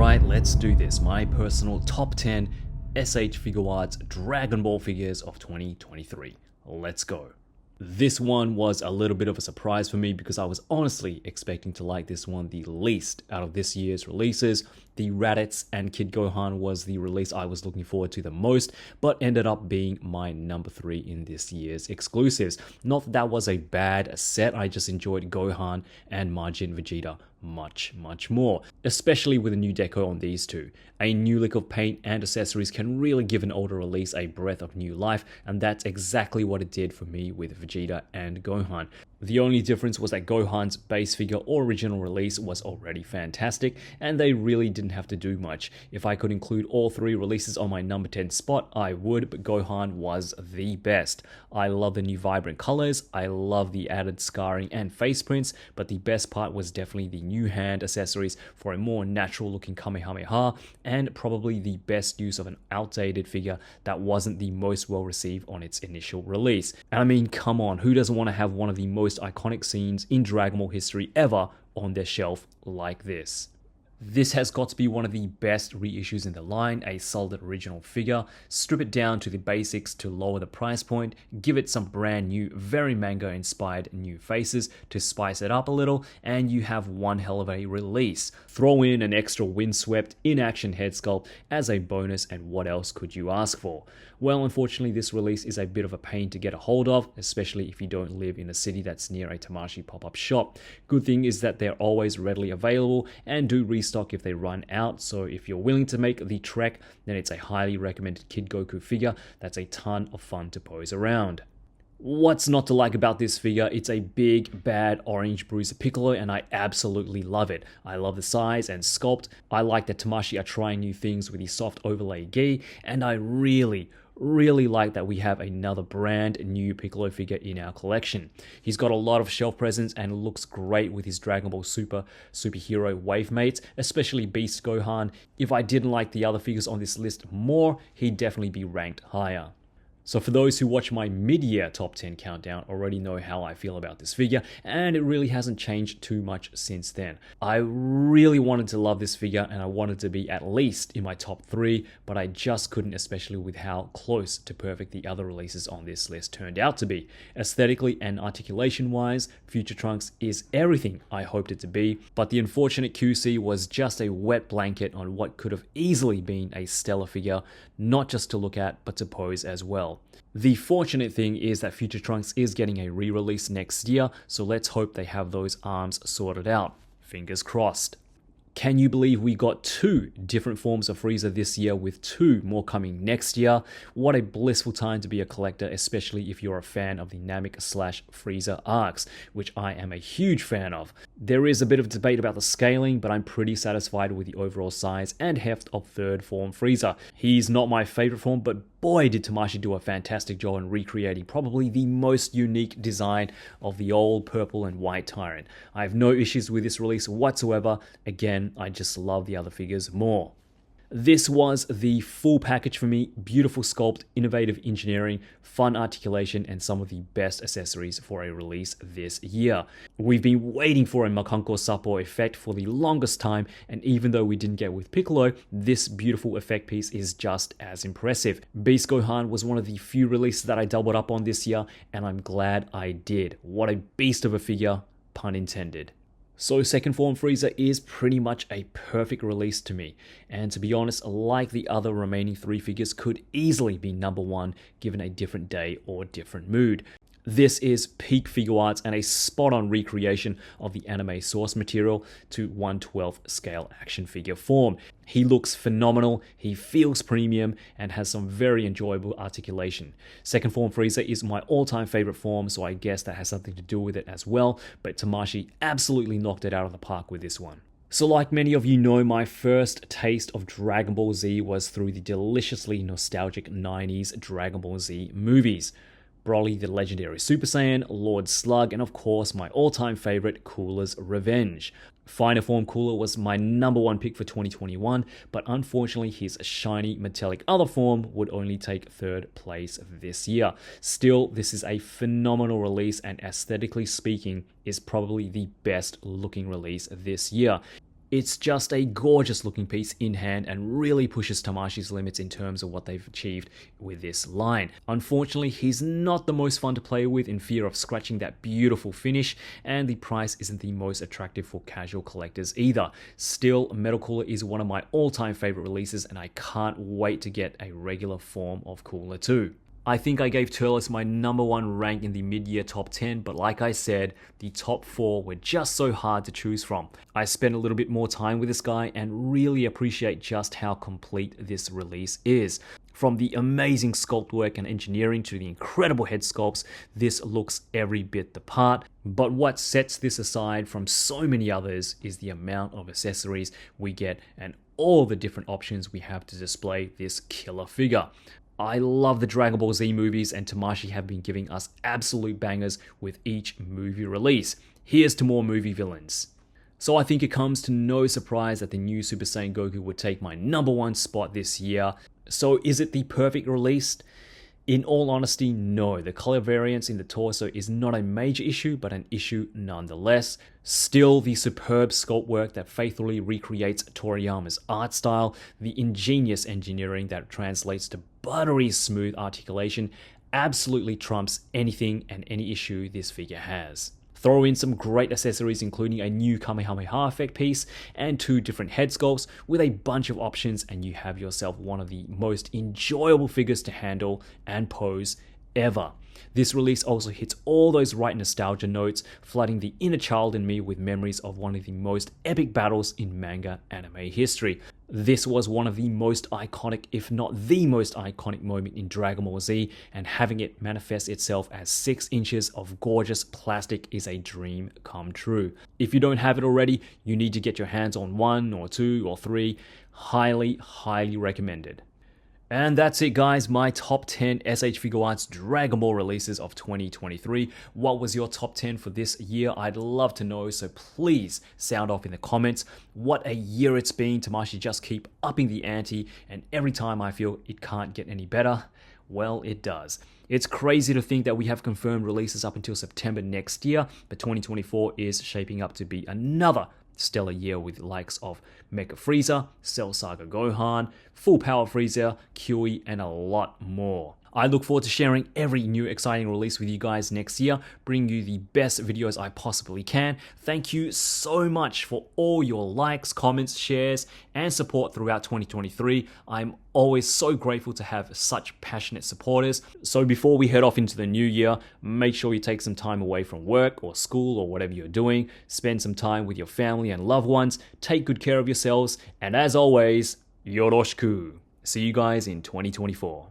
Alright, let's do this. My personal top 10 S.H.Figuarts Dragon Ball figures of 2023. Let's go. This one was a little bit of a surprise for me because I was honestly expecting to like this one the least out of this year's releases. The Raditz and Kid Gohan was the release I was looking forward to the most, but ended up being my number 3 in this year's exclusives. Not that was a bad set, I just enjoyed Gohan and Majin Vegeta much more, especially with a new deco on these two. A new lick of paint and accessories can really give an older release a breath of new life, and that's exactly what it did for me with Vegeta and Gohan. The only difference was that Gohan's base figure or original release was already fantastic, and they really didn't have to do much. If I could include all 3 releases on my number 10 spot, I would, but Gohan was the best. I love the new vibrant colors, I love the added scarring and face prints, but the best part was definitely the new hand accessories for a more natural looking Kamehameha, and probably the best use of an outdated figure that wasn't the most well received on its initial release. And I mean, come on, who doesn't want to have one of the most iconic scenes in Dragon Ball history ever on their shelf like this? This has got to be one of the best reissues in the line, a solid original figure. Strip it down to the basics to lower the price point, give it some brand new, very manga inspired new faces to spice it up a little, and you have one hell of a release. Throw in an extra windswept in-action head sculpt as a bonus, and what else could you ask for? Well, unfortunately this release is a bit of a pain to get a hold of, especially if you don't live in a city that's near a Tamashii pop-up shop. Good thing is that they're always readily available and do restock if they run out, so if you're willing to make the trek, then it's a highly recommended Kid Goku figure that's a ton of fun to pose around. What's not to like about this figure? It's a big, bad orange bruiser Piccolo, and I absolutely love it. I love the size and sculpt. I like that Tamashii are trying new things with the soft overlay gi, and I really like that we have another brand new Piccolo figure in our collection. He's got a lot of shelf presence and looks great with his Dragon Ball superhero wave mates, especially Beast Gohan. If I didn't like the other figures on this list more, he'd definitely be ranked higher. So for those who watch my mid-year top 10 countdown already know how I feel about this figure, and it really hasn't changed too much since then. I really wanted to love this figure and I wanted to be at least in my top 3, but I just couldn't, especially with how close to perfect the other releases on this list turned out to be. Aesthetically and articulation wise, Future Trunks is everything I hoped it to be, but the unfortunate QC was just a wet blanket on what could have easily been a stellar figure, not just to look at, but to pose as well. The fortunate thing is that Future Trunks is getting a re-release next year, so let's hope they have those arms sorted out. Fingers crossed. Can you believe we got 2 different forms of Frieza this year with 2 more coming next year? What a blissful time to be a collector, especially if you're a fan of the Namek/Frieza arcs, which I am a huge fan of. There is a bit of debate about the scaling, but I'm pretty satisfied with the overall size and heft of 3rd form Frieza. He's not my favorite form, but boy did Tamashii do a fantastic job in recreating probably the most unique design of the old purple and white Tyrant. I have no issues with this release whatsoever. Again, I just love the other figures more. This was the full package for me. Beautiful sculpt, innovative engineering, fun articulation, and some of the best accessories for a release this year. We've been waiting for a Makanko Sapo effect for the longest time, and even though we didn't get with Piccolo, this beautiful effect piece is just as impressive. Beast Gohan was one of the few releases that I doubled up on this year, and I'm glad I did. What a beast of a figure, pun intended. So 2nd form Frieza is pretty much a perfect release to me, and to be honest, like the other remaining 3 figures, could easily be number 1 given a different day or different mood. This is peak Figuarts and a spot-on recreation of the anime source material to 1/12 scale action figure form. He looks phenomenal, he feels premium, and has some very enjoyable articulation. 2nd form Frieza is my all-time favorite form, so I guess that has something to do with it as well, but Tamashii absolutely knocked it out of the park with this one. So like many of you know, my first taste of Dragon Ball Z was through the deliciously nostalgic 90s Dragon Ball Z movies. Broly the Legendary Super Saiyan, Lord Slug, and of course my all-time favorite, Cooler's Revenge. Final Form Cooler was my number 1 pick for 2021, but unfortunately his shiny metallic other form would only take 3rd place this year. Still, this is a phenomenal release and aesthetically speaking is probably the best looking release this year. It's just a gorgeous looking piece in hand and really pushes Tamashi's limits in terms of what they've achieved with this line. Unfortunately, he's not the most fun to play with in fear of scratching that beautiful finish, and the price isn't the most attractive for casual collectors either. Still, Metal Cooler is one of my all-time favorite releases, and I can't wait to get a regular form of Cooler 2. I think I gave Turles my #1 rank in the mid-year top 10, but like I said, the top 4 were just so hard to choose from. I spent a little bit more time with this guy and really appreciate just how complete this release is. From the amazing sculpt work and engineering to the incredible head sculpts, this looks every bit the part. But what sets this aside from so many others is the amount of accessories we get and all the different options we have to display this killer figure. I love the Dragon Ball Z movies, and Tamashii have been giving us absolute bangers with each movie release. Here's to more movie villains. So I think it comes to no surprise that the new Super Saiyan Goku would take my #1 spot this year. So is it the perfect release? In all honesty, no. The color variance in the torso is not a major issue, but an issue nonetheless. Still, the superb sculpt work that faithfully recreates Toriyama's art style, the ingenious engineering that translates to buttery smooth articulation, absolutely trumps anything and any issue this figure has. Throw in some great accessories including a new Kamehameha effect piece and 2 different head sculpts with a bunch of options, and you have yourself one of the most enjoyable figures to handle and pose ever. This release also hits all those right nostalgia notes, flooding the inner child in me with memories of one of the most epic battles in manga anime history. This was one of the most iconic, if not the most iconic moment in Dragon Ball Z, and having it manifest itself as 6 inches of gorgeous plastic is a dream come true. If you don't have it already, you need to get your hands on 1 or 2 or 3. Highly, highly recommended. And that's it guys, my top 10 S.H.Figuarts Dragon Ball releases of 2023. What was your top 10 for this year? I'd love to know, so please sound off in the comments. What a year it's been. Tamashii just keep upping the ante, and every time I feel it can't get any better, well, it does. It's crazy to think that we have confirmed releases up until September next year, but 2024 is shaping up to be another stellar year with the likes of Mecha Frieza, Cell Saga Gohan, Full Power Frieza, Kiwi, and a lot more. I look forward to sharing every new exciting release with you guys next year, bring you the best videos I possibly can. Thank you so much for all your likes, comments, shares, and support throughout 2023. I'm always so grateful to have such passionate supporters. So before we head off into the new year, make sure you take some time away from work or school or whatever you're doing. Spend some time with your family and loved ones. Take good care of yourselves. And as always, yoroshiku. See you guys in 2024.